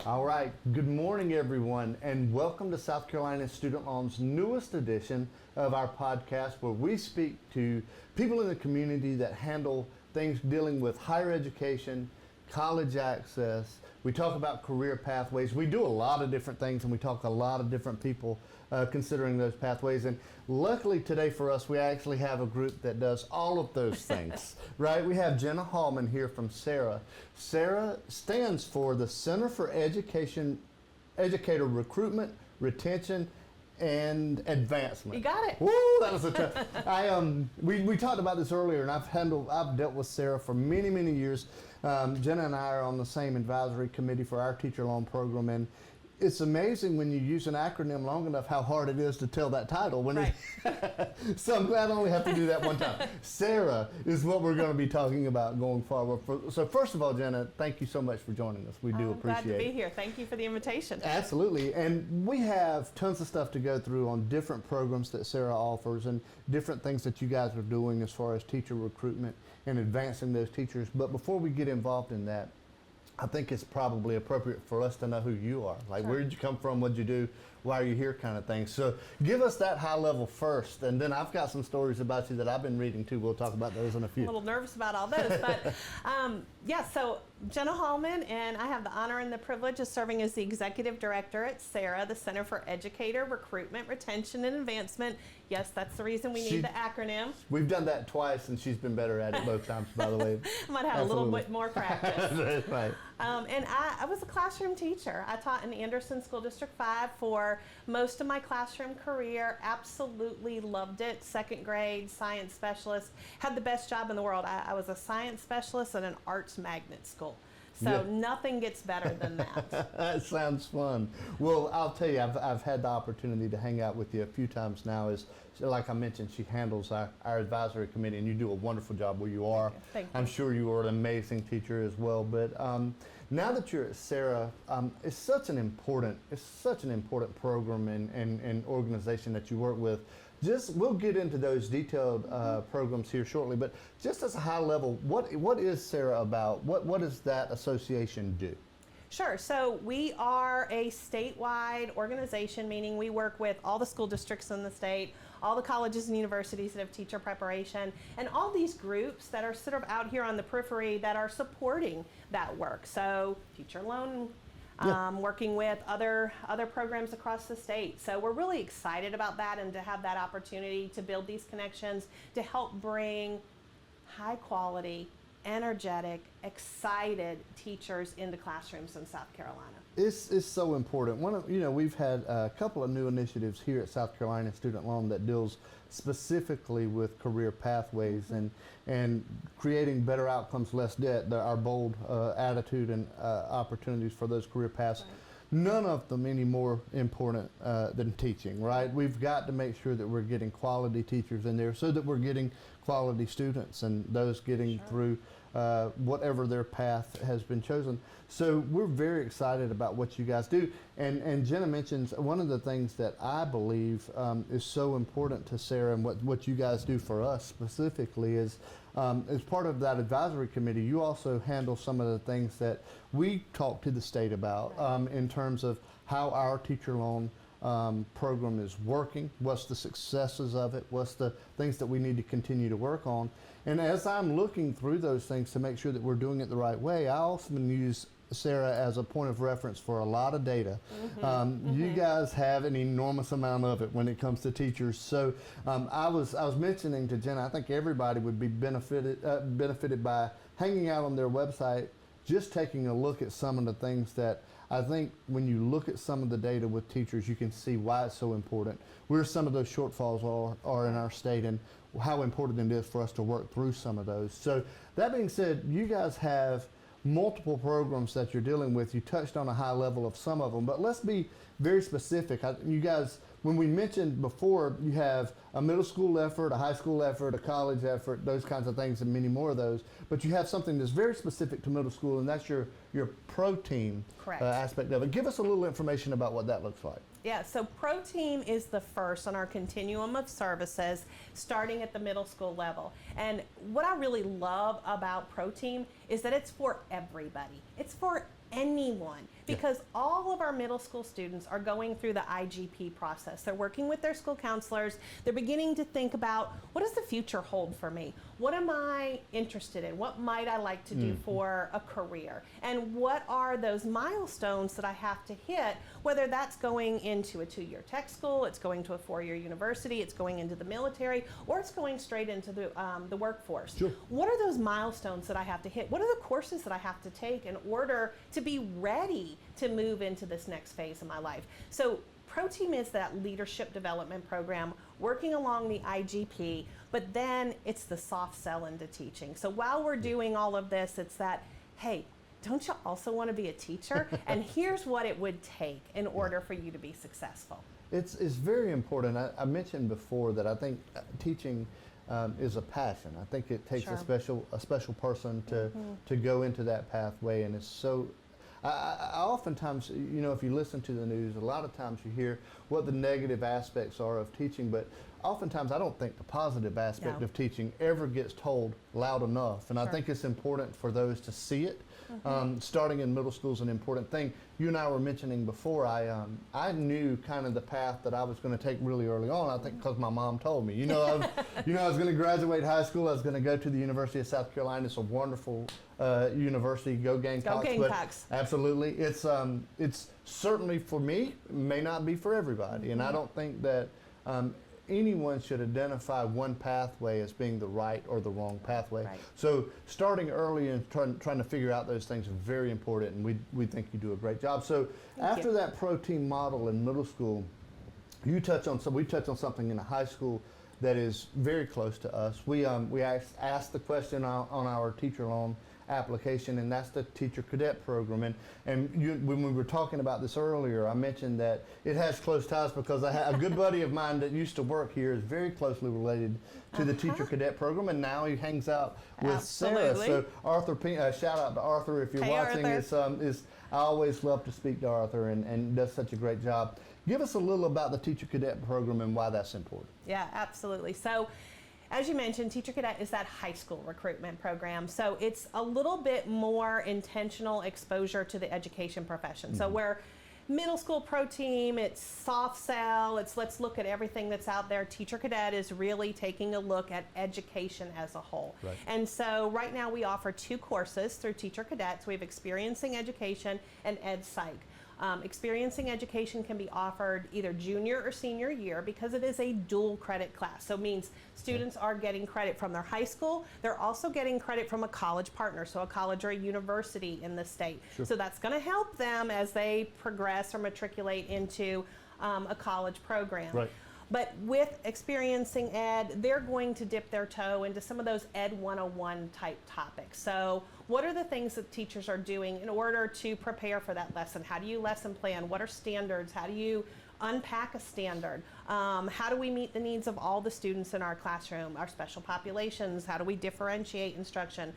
All right, good morning everyone, and welcome to South Carolina Student Loan's newest edition of our podcast, where we speak to people in the community that handle things dealing with higher education, college access. We talk about career pathways. We do a lot of different things, and we talk to a lot of different people considering those pathways. And luckily today for us, we actually have a group that does all of those things, right? We have Jenna Hallman here from CERRA. CERRA stands for the Center for Educator Recruitment, Retention, and Advancement. You got it. Woo, that was a tough. We talked about this earlier, and I've dealt with CERRA for many years. Jenna and I are on the same advisory committee for our teacher loan program, and it's amazing when you use an acronym long enough how hard it is to tell that title. Right. So I'm glad I only have to do that one time. CERRA is what we're going to be talking about going forward. So first of all, Jenna, thank you so much for joining us. We do appreciate it. Glad to be here. Thank you for the invitation. Absolutely. And we have tons of stuff to go through on different programs that CERRA offers and different things that you guys are doing as far as teacher recruitment and advancing those teachers. But before we get involved in that, I think it's probably appropriate for us to know who you are. Like, where did you come from? What did you do? Why are you here? Kind of thing. So give us that high level first, and then I've got some stories about you that I've been reading too. We'll talk about those in a few. I'm a little nervous about all those, but yeah, so Jenna Hallman, and I have the honor and the privilege of serving as the Executive Director at CERRA, the Center for Educator Recruitment, Retention, and Advancement. Yes, that's the reason we need the acronym. We've done that twice, and she's been better at it both times, by the way. I might have a little bit more practice. That's right. And I was a classroom teacher. I taught in Anderson School District 5 for most of my classroom career. Absolutely loved it. Second grade, science specialist. Had the best job in the world. I was a science specialist at an arts magnet school. So nothing gets better than that. That sounds fun. Well, I'll tell you, I've had the opportunity to hang out with you a few times now. Like I mentioned, she handles our advisory committee, and you do a wonderful job where you are. Thank you. I'm sure you are an amazing teacher as well. But now that you're at CERRA, it's such an important program and organization that you work with. We'll get into those detailed programs here shortly, but just as a high level, what is CERRA about? What does that association do? Sure. So we are a statewide organization, meaning we work with all the school districts in the state, all the colleges and universities that have teacher preparation, and all these groups that are sort of out here on the periphery that are supporting that work. So teacher loan, working with other programs across the state. So we're really excited about that, and to have that opportunity to build these connections to help bring high quality, energetic, excited teachers into classrooms in South Carolina. It's so important. We've had a couple of new initiatives here at South Carolina Student Loan that deals specifically with career pathways and creating better outcomes, less debt. Our bold attitude and opportunities for those career paths. Right. None of them any more important than teaching, right? We've got to make sure that we're getting quality teachers in there so that we're getting quality students and those getting through whatever their path has been chosen. So we're very excited about what you guys do. And Jenna mentions one of the things that I believe is so important to CERRA and what you guys do for us specifically is as part of that advisory committee, you also handle some of the things that we talk to the state about in terms of how our teacher loan program is working, what's the successes of it, what's the things that we need to continue to work on. And as I'm looking through those things to make sure that we're doing it the right way, I often use CERRA as a point of reference for a lot of data. You guys have an enormous amount of it when it comes to teachers. So I was mentioning to Jenna, I think everybody would be benefited by hanging out on their website, just taking a look at some of the things that I think when you look at some of the data with teachers, you can see why it's so important, where some of those shortfalls are in our state, and how important it is for us to work through some of those. So that being said, you guys have multiple programs that you're dealing with. You touched on a high level of some of them, but let's be very specific. You guys, when we mentioned before, you have a middle school effort, a high school effort, a college effort, those kinds of things, and many more of those. But you have something that's very specific to middle school, and that's your pro team aspect of it. Give us a little information about what that looks like. Yeah, so Pro Team is the first on our continuum of services, starting at the middle school level. And what I really love about Pro Team is that it's for everybody. It's for anyone, because all of our middle school students are going through the IGP process. They're working with their school counselors. They're beginning to think about, what does the future hold for me? What am I interested in? What might I like to do for a career? And what are those milestones that I have to hit, whether that's going into a 2-year tech school, it's going to a 4-year university, it's going into the military, or it's going straight into the workforce. Sure. What are those milestones that I have to hit? What are the courses that I have to take in order to be ready to move into this next phase of my life? So ProTeam is that leadership development program working along the IGP, but then it's the soft sell into teaching. So while we're doing all of this, it's that, hey, don't you also want to be a teacher? And here's what it would take in order for you to be successful. It's very important. I mentioned before that I think teaching is a passion. I think it takes a special person to go into that pathway, and it's so. I oftentimes, you know, if you listen to the news, a lot of times you hear what the negative aspects are of teaching, but oftentimes I don't think the positive aspect of teaching ever gets told loud enough. And I think it's important for those to see it. Starting in middle school is an important thing. You and I were mentioning before, I knew kind of the path that I was going to take really early on, I think because my mom told me. You know, I was going to graduate high school, I was going to go to the University of South Carolina. It's a wonderful university, go Gamecocks. Go Gamecocks. Absolutely. It's certainly for me, may not be for everybody. And I don't think that anyone should identify one pathway as being the right or the wrong pathway. Right. So starting early and trying to figure out those things is very important, and we think you do a great job. So after that ProTeam model in middle school, we touch on something in high school that is very close to us. We asked the question on our teacher loan application, and that's the teacher cadet program. And when we were talking about this earlier, I mentioned that it has close ties because a good buddy of mine that used to work here is very closely related to the teacher cadet program, and now he hangs out with CERRA. So Arthur, shout out to Arthur if you're watching. I always love to speak to Arthur, and does such a great job. Give us a little about the teacher cadet program and why that's important. Yeah, absolutely. So as you mentioned, Teacher Cadet is that high school recruitment program. So it's a little bit more intentional exposure to the education profession. So where middle school ProTeam, it's soft sell, it's let's look at everything that's out there. Teacher Cadet is really taking a look at education as a whole. Right. And so right now we offer 2 courses through Teacher Cadets. We have Experiencing Education and Ed Psych. Experiencing Education can be offered either junior or senior year because it is a dual credit class. So it means students are getting credit from their high school. They're also getting credit from a college partner, so a college or a university in the state. Sure. So that's going to help them as they progress or matriculate into a college program. Right. But with Experiencing Ed, they're going to dip their toe into some of those Ed 101 type topics. So what are the things that teachers are doing in order to prepare for that lesson? How do you lesson plan? What are standards? How do you unpack a standard? How do we meet the needs of all the students in our classroom? Our special populations, how do we differentiate instruction?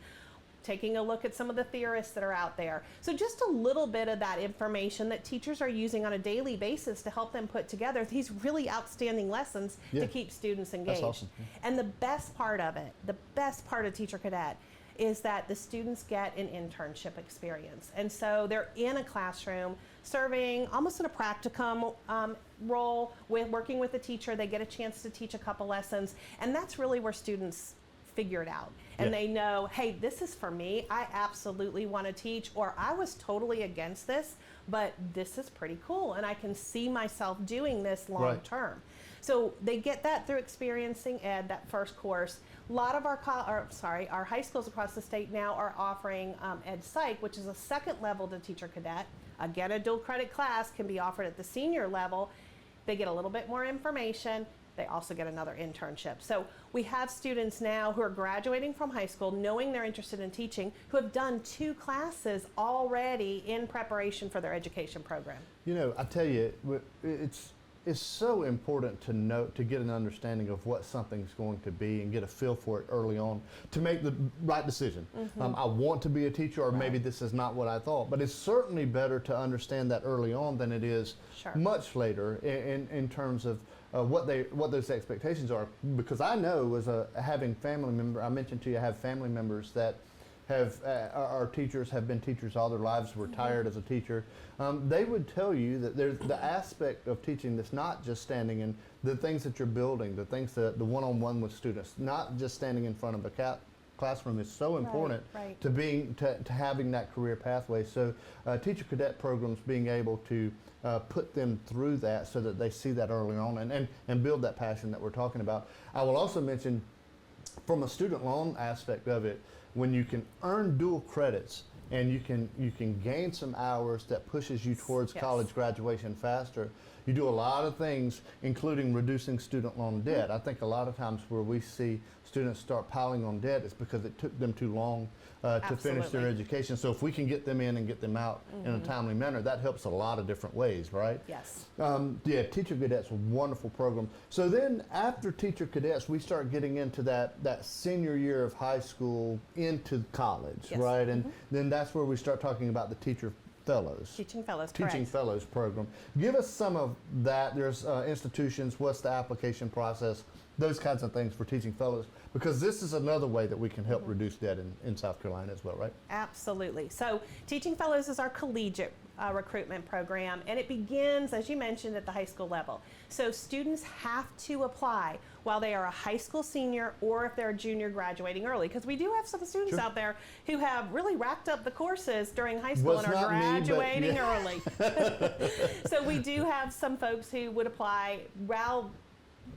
Taking a look at some of the theorists that are out there. So just a little bit of that information that teachers are using on a daily basis to help them put together these really outstanding lessons to keep students engaged. That's awesome. And the best part of it, the best part of Teacher Cadet is that the students get an internship experience. And so they're in a classroom serving almost in a practicum role with working with the teacher. They get a chance to teach a couple lessons, and that's really where students figure it out. And they know, hey, this is for me. I absolutely want to teach, or I was totally against this, but this is pretty cool, and I can see myself doing this long term. So they get that through Experiencing Ed, that first course. A lot of our high schools across the state now are offering Ed Psych, which is a second level to Teacher Cadet. Again, a dual credit class can be offered at the senior level. They get a little bit more information. They also get another internship. So we have students now who are graduating from high school, knowing they're interested in teaching, who have done 2 classes already in preparation for their education program. You know, I tell you, it's so important to know, to get an understanding of what something's going to be and get a feel for it early on to make the right decision. I want to be a teacher, or maybe this is not what I thought, but it's certainly better to understand that early on than it is much later in terms of what those expectations are. Because I know, as having family member, I mentioned to you, I have family members that our teachers have been teachers all their lives, retired as a teacher, they would tell you that there's the aspect of teaching that's not just standing in the things that you're building, the things that the one-on-one with students, not just standing in front of a classroom is so important to having that career pathway. So teacher cadet programs being able to put them through that so that they see that early on and build that passion that we're talking about. I will also mention from a student loan aspect of it, when you can earn dual credits and you can gain some hours that pushes you towards college graduation faster, you do a lot of things, including reducing student loan debt. I think a lot of times where we see students start piling on debt is because it took them too long to finish their education. So if we can get them in and get them out in a timely manner, that helps a lot of different ways, right? Yes. Yeah, Teacher Cadets, a wonderful program. So then after Teacher Cadets, we start getting into that senior year of high school into college, right? And then that's where we start talking about the Teacher Fellows. Teaching Fellows, Teaching Fellows program. Give us some of that. There's institutions, what's the application process, those kinds of things for Teaching Fellows, because this is another way that we can help reduce debt in South Carolina as well, right? Absolutely. So Teaching Fellows is our collegiate recruitment program, and it begins, as you mentioned, at the high school level. So students have to apply while they are a high school senior or if they're a junior graduating early, because we do have some students out there who have really racked up the courses during high school and are graduating early. So we do have some folks who would apply while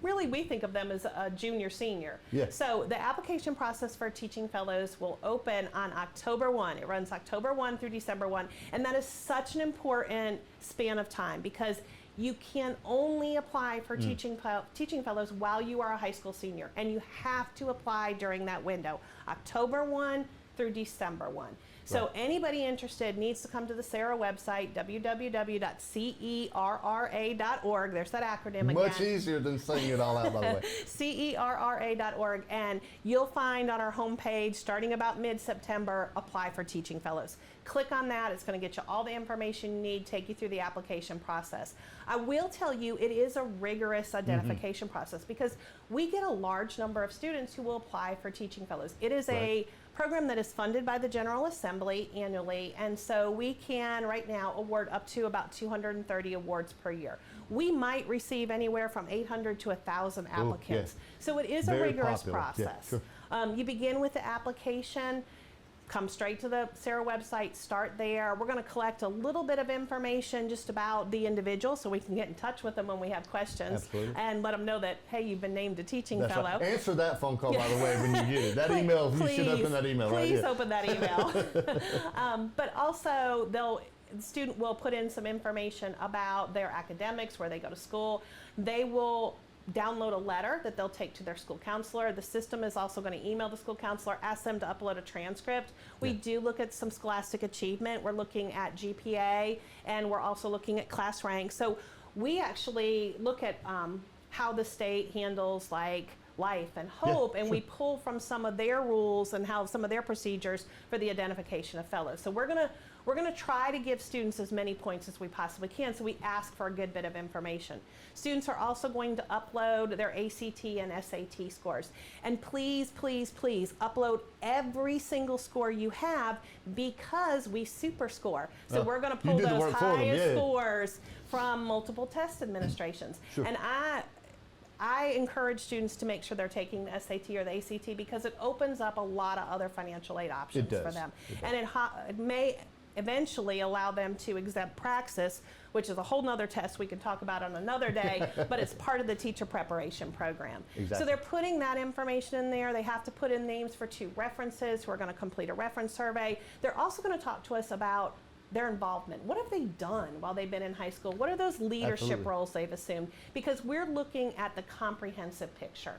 really we think of them as a junior senior. So the application process for Teaching Fellows will open on October 1. It runs October 1 through December 1, and that is such an important span of time because you can only apply for Teaching Fellows while you are a high school senior, and you have to apply during that window, October 1 through December 1. So anybody interested needs to come to the CERRA website, www.cerra.org. There's that acronym again. Much easier than saying it all out, by the way. cerra.org, and you'll find on our homepage, starting about mid-September, apply for Teaching Fellows. Click on that. It's going to get you all the information you need, take you through the application process. I will tell you it is a rigorous identification process because we get a large number of students who will apply for Teaching Fellows. It is a program that is funded by the General Assembly annually, and so we can right now award up to about 230 awards per year. We might receive anywhere from 800 to 1,000 applicants. So it is a rigorous process. You begin with the application, come straight to the CERRA website, start there. We're going to collect a little bit of information just about the individual so we can get in touch with them when we have questions and let them know that, hey, you've been named a teaching fellow. Answer that phone call, by the way, when you get it. That email, you should open that email, right? Please open that email. But also, the student will put in some information about their academics, where they go to school. They will download a letter that they'll take to their school counselor. The system is also going to email the school counselor, ask them to upload a transcript. We do look at some scholastic achievement. We're looking at GPA, and we're also looking at class rank. So we actually look at how the state handles like life and hope, and we pull from some of their rules and how some of their procedures for the identification of fellows. So we're gonna try to give students as many points as we possibly can, so we ask for a good bit of information. Students are also going to upload their ACT and SAT scores. And please, please, please upload every single score you have because we super score. So we're gonna pull those highest scores from multiple test administrations. And I encourage students to make sure they're taking the SAT or the ACT because it opens up a lot of other financial aid options for them. And it may eventually allow them to exempt praxis, which is a whole nother test we can talk about on another day, but it's part of the teacher preparation program. So they're putting that information in there. They have to put in names for 2 references who are going to complete a reference survey. They're also going to talk to us about their involvement. What have they done while they've been in high school? What are those leadership roles they've assumed? Because we're looking at the comprehensive picture.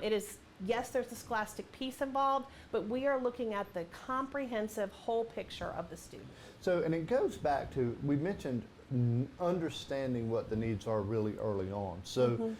It is, yes, there's the scholastic piece involved, but we are looking at the comprehensive whole picture of the student. So, and it goes back to, we mentioned understanding what the needs are really early on. So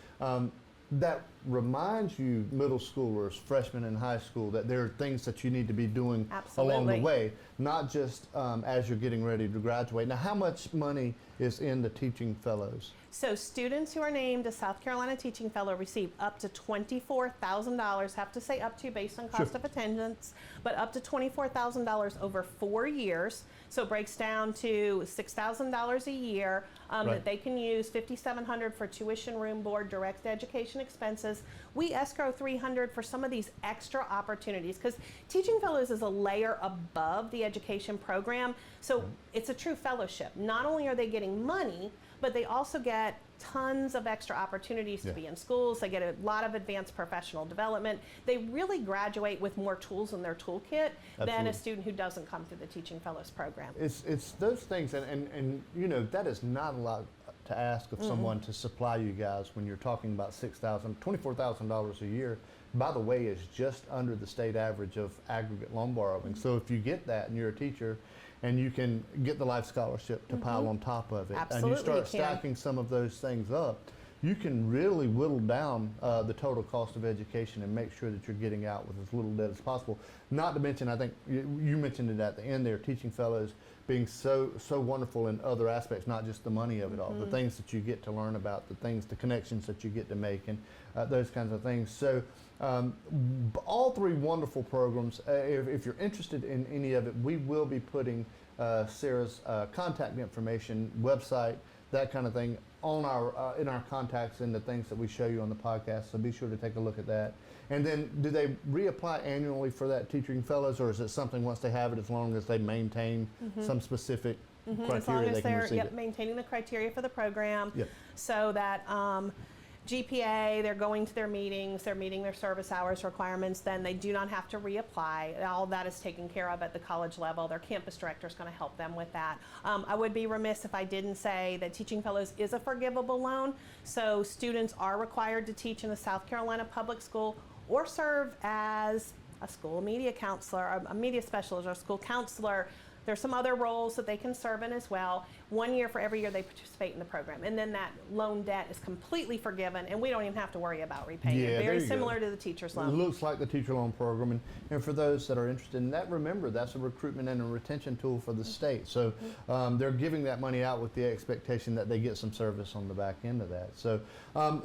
that reminds you, middle schoolers, freshmen in high school, that there are things that you need to be doing along the Absolutely. way, not just as you're getting ready to graduate. Now, how much money is in the Teaching Fellows? So students who are named a South Carolina Teaching Fellow receive up to $24,000, have to say up to based on cost Sure. of attendance, but up to $24,000 over 4 years. So it breaks down to $6,000 a year Right. that they can use, $5,700 for tuition, room, board, direct education expenses. We escrow $300 for some of these extra opportunities because Teaching Fellows is a layer above the education program. So it's a true fellowship. Not only are they getting money, but they also get tons of extra opportunities to Yeah. be in schools. They get a lot of advanced professional development. They really graduate with more tools in their toolkit than Absolutely. a student who doesn't come through the Teaching Fellows program. It's those things, and you know, that is not a lot to ask of someone to supply you guys when you're talking about $24,000 a year. By the way, is just under the state average of aggregate loan borrowing. So if you get that and you're a teacher, and you can get the life scholarship to pile on top of it, Absolutely, and you start you can. stacking some of those things up, you can really whittle down the total cost of education and make sure that you're getting out with as little debt as possible. Not to mention, I think you mentioned it at the end there, Teaching Fellows being so wonderful in other aspects, not just the money of it all, the things that you get to learn about, the connections that you get to make, and those kinds of things. So all three wonderful programs. If you're interested in any of it, we will be putting CERRA's contact information, website, that kind of thing on our in our contacts and the things that we show you on the podcast. So be sure to take a look at that. And then, do they reapply annually for that Teaching Fellows, or is it something once they have it, as long as they maintain some specific criteria, As long as they can they're receive it? maintaining the criteria for the program, Yep. so that GPA, they're going to their meetings, they're meeting their service hours requirements, then they do not have to reapply. All that is taken care of at the college level. Their campus director is going to help them with that. I would be remiss if I didn't say that Teaching Fellows is a forgivable loan, so students are required to teach in a South Carolina public school or serve as a school media counselor, a media specialist, or a school counselor. There's some other roles that they can serve in as well. 1 year for every year they participate in the program. And then that loan debt is completely forgiven, and we don't even have to worry about repaying Yeah, it. there Very you go. similar to the teacher's It loan. looks like the teacher loan program, and for those that are interested in that, remember that's a recruitment and a retention tool for the state. So they're giving that money out with the expectation that they get some service on the back end of that. So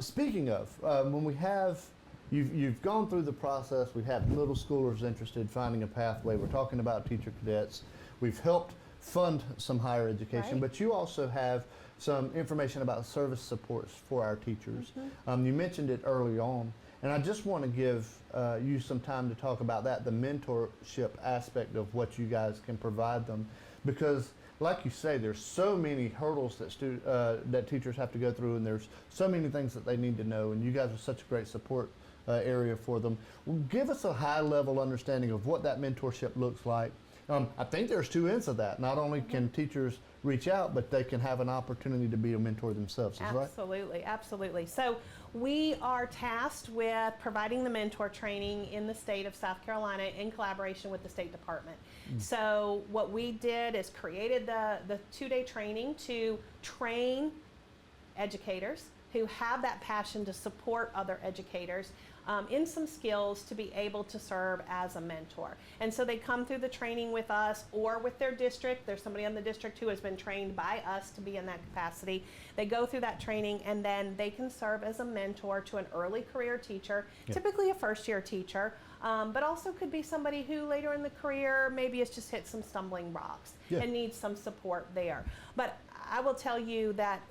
speaking of, when we have, you've gone through the process, we have middle schoolers interested, finding a pathway, we're talking about teacher cadets, we've helped fund some higher education, Right. but you also have some information about service supports for our teachers. You mentioned it early on, and I just want to give you some time to talk about that, the mentorship aspect of what you guys can provide them, because like you say, there's so many hurdles that that teachers have to go through, and there's so many things that they need to know, and you guys are such a great support area for them. Give us a high-level understanding of what that mentorship looks like. I think there's two ends of that. Not only can teachers reach out, but they can have an opportunity to be a mentor themselves, is right? Absolutely, absolutely. So we are tasked with providing the mentor training in the state of South Carolina in collaboration with the State Department. So what we did is created the 2-day training to train educators who have that passion to support other educators in some skills to be able to serve as a mentor. And so they come through the training with us or with their district. There's somebody on the district who has been trained by us to be in that capacity. They go through that training, and then they can serve as a mentor to an early career teacher, typically a first-year teacher, but also could be somebody who later in the career maybe has just hit some stumbling blocks and needs some support there. But I will tell you that,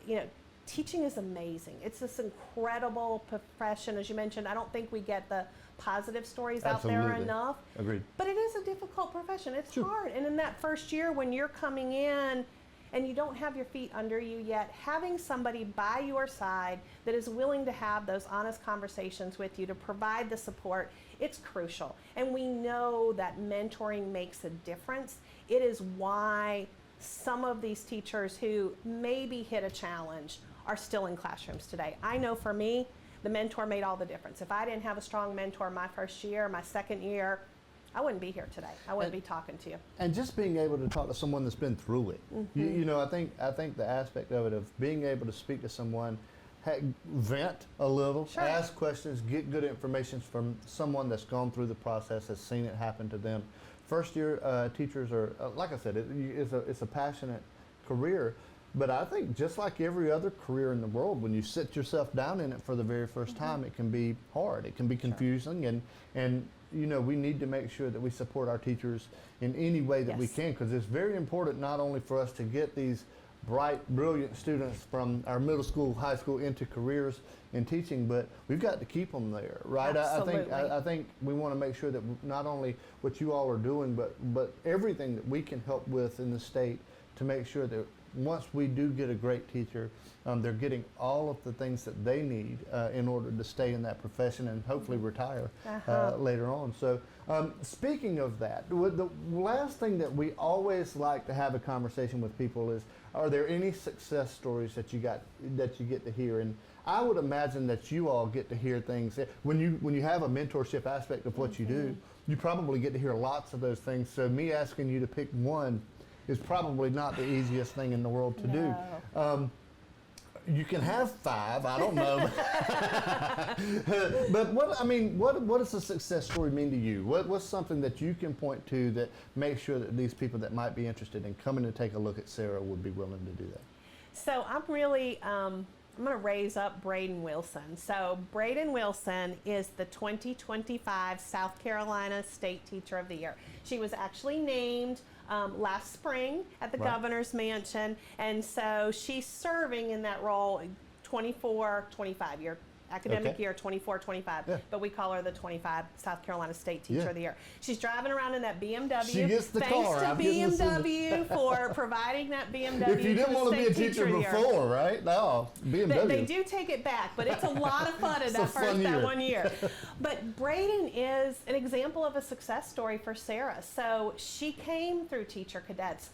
teaching is amazing. It's this incredible profession. As you mentioned, I don't think we get the positive stories out there Absolutely. enough. Agreed. But it is a difficult profession. It's hard. And in that first year when you're coming in and you don't have your feet under you yet, having somebody by your side that is willing to have those honest conversations with you to provide the support, it's crucial. And we know that mentoring makes a difference. It is why some of these teachers who maybe hit a challenge are still in classrooms today. I know for me, the mentor made all the difference. If I didn't have a strong mentor my first year, my second year, I wouldn't be here today. I wouldn't be talking to you. And just being able to talk to someone that's been through it. I think the aspect of it, of being able to speak to someone, vent a little, Sure. ask questions, get good information from someone that's gone through the process, has seen it happen to them. First year teachers are, like I said, it's a passionate career, but I think just like every other career in the world, when you sit yourself down in it for the very first time, it can be hard, it can be confusing, and you know, we need to make sure that we support our teachers in any way that we Yes. can, because it's very important not only for us to get these bright, brilliant students from our middle school, high school into careers in teaching, but we've got to keep them there, right? Absolutely. I think we want to make sure that not only what you all are doing, but everything that we can help with in the state to make sure that once we do get a great teacher, they're getting all of the things that they need in order to stay in that profession and hopefully retire later on. So speaking of that, the last thing that we always like to have a conversation with people is, are there any success stories that you get to hear? And I would imagine that you all get to hear things when you have a mentorship aspect of what you do. You probably get to hear lots of those things. So me asking you to pick one is probably not the easiest thing in the world to do. You can have 5, I don't know. But what does a success story mean to you? What's something that you can point to that makes sure that these people that might be interested in coming to take a look at CERRA would be willing to do that? So I'm really, I'm going to raise up Braden Wilson. So Braden Wilson is the 2025 South Carolina State Teacher of the Year. She was actually named last spring at the Governor's Mansion, and so she's serving in that role 24-25 year academic year 24-25, but we call her the 25 South Carolina State Teacher of the Year. She's driving around in that BMW. She gets the Thanks car. to I'm getting this BMW for providing that BMW. If you didn't want to be a teacher before, right? No, BMW. They do take it back, but it's a lot of fun in that 1 year. But Braden is an example of a success story for CERRA. So she came through Teacher Cadets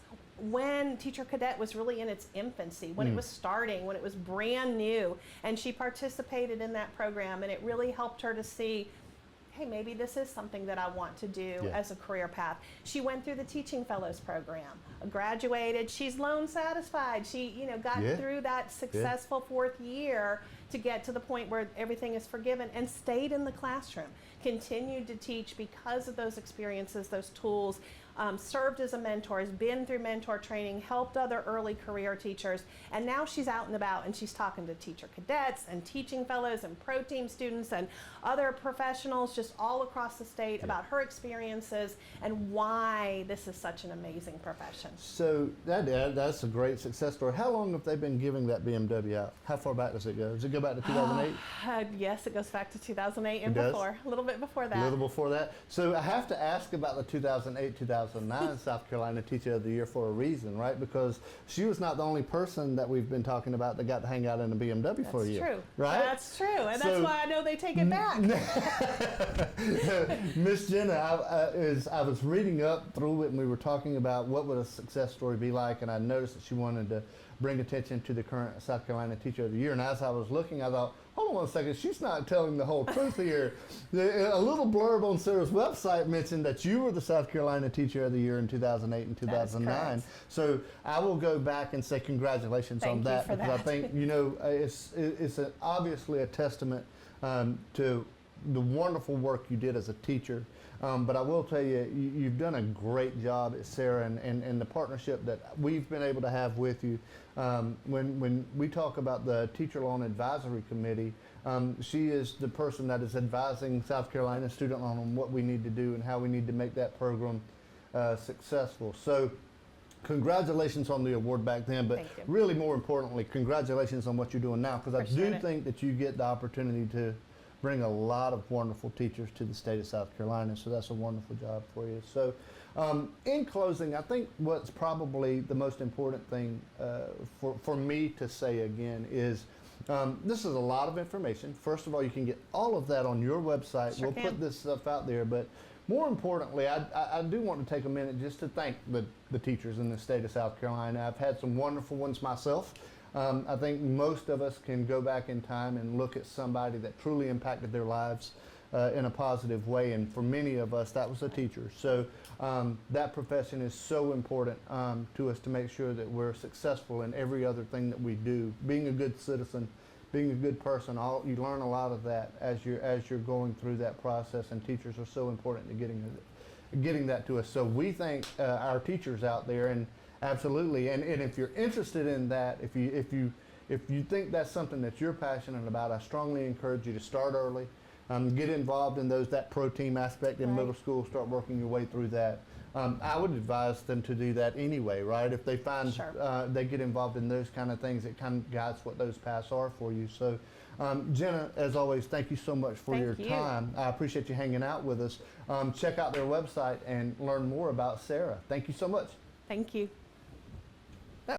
when Teacher Cadet was really in its infancy, when it was starting, when it was brand new, and she participated in that program, and it really helped her to see, hey, maybe this is something that I want to do as a career path. She went through the Teaching Fellows program, graduated. She's loan satisfied. She, got through that successful 4th year to get to the point where everything is forgiven, and stayed in the classroom, continued to teach because of those experiences, those tools. Served as a mentor, has been through mentor training, helped other early career teachers, and now she's out and about and she's talking to Teacher Cadets and Teaching Fellows and pro team students and other professionals just all across the state about her experiences and why this is such an amazing profession. So that's a great success story. How long have they been giving that BMW out? How far back does it go? Does it go back to 2008? Yes, it goes back to 2008 and before, a little bit before that. A little before that. So I have to ask about the 2008-2009 South Carolina Teacher of the Year for a reason, right? Because she was not the only person that we've been talking about that got to hang out in a BMW for a year. That's true. Right? That's true. And that's why I know they take it back. Miss Jenna, I was reading up through it and we were talking about what would a success story be like, and I noticed that she wanted to bring attention to the current South Carolina Teacher of the Year. And as I was looking, I thought, hold on a second, she's not telling the whole truth here. A little blurb on CERRA's website mentioned that you were the South Carolina Teacher of the Year in 2008 and 2009. So I will go back and say congratulations on that, because I think, it's obviously a testament to the wonderful work you did as a teacher. But I will tell you, you've done a great job at CERRA, and the partnership that we've been able to have with you. When we talk about the Teacher Loan Advisory Committee, she is the person that is advising South Carolina Student Loan on what we need to do and how we need to make that program successful. So congratulations on the award back then, but really more importantly, congratulations on what you're doing now, because I do think that you get the opportunity to bring a lot of wonderful teachers to the state of South Carolina, so that's a wonderful job for you. So in closing, I think what's probably the most important thing for me to say again is this is a lot of information. First of all, you can get all of that on your website. We'll put this stuff out there, but more importantly, I do want to take a minute just to thank the teachers in the state of South Carolina. I've had some wonderful ones myself. I think most of us can go back in time and look at somebody that truly impacted their lives in a positive way, and for many of us, that was a teacher. So that profession is so important to us to make sure that we're successful in every other thing that we do. Being a good citizen, being a good person. You learn a lot of that as you're going through that process, and teachers are so important to getting that to us. So we thank our teachers out there, and absolutely. And if you're interested in that, if you think that's something that you're passionate about, I strongly encourage you to start early. Get involved in that pro team aspect in middle school. Start working your way through that. I would advise them to do that anyway, right? If they find they get involved in those kind of things, it kind of guides what those paths are for you. So, Jenna, as always, thank you so much for your time. I appreciate you hanging out with us. Check out their website and learn more about CERRA. Thank you so much. Thank you.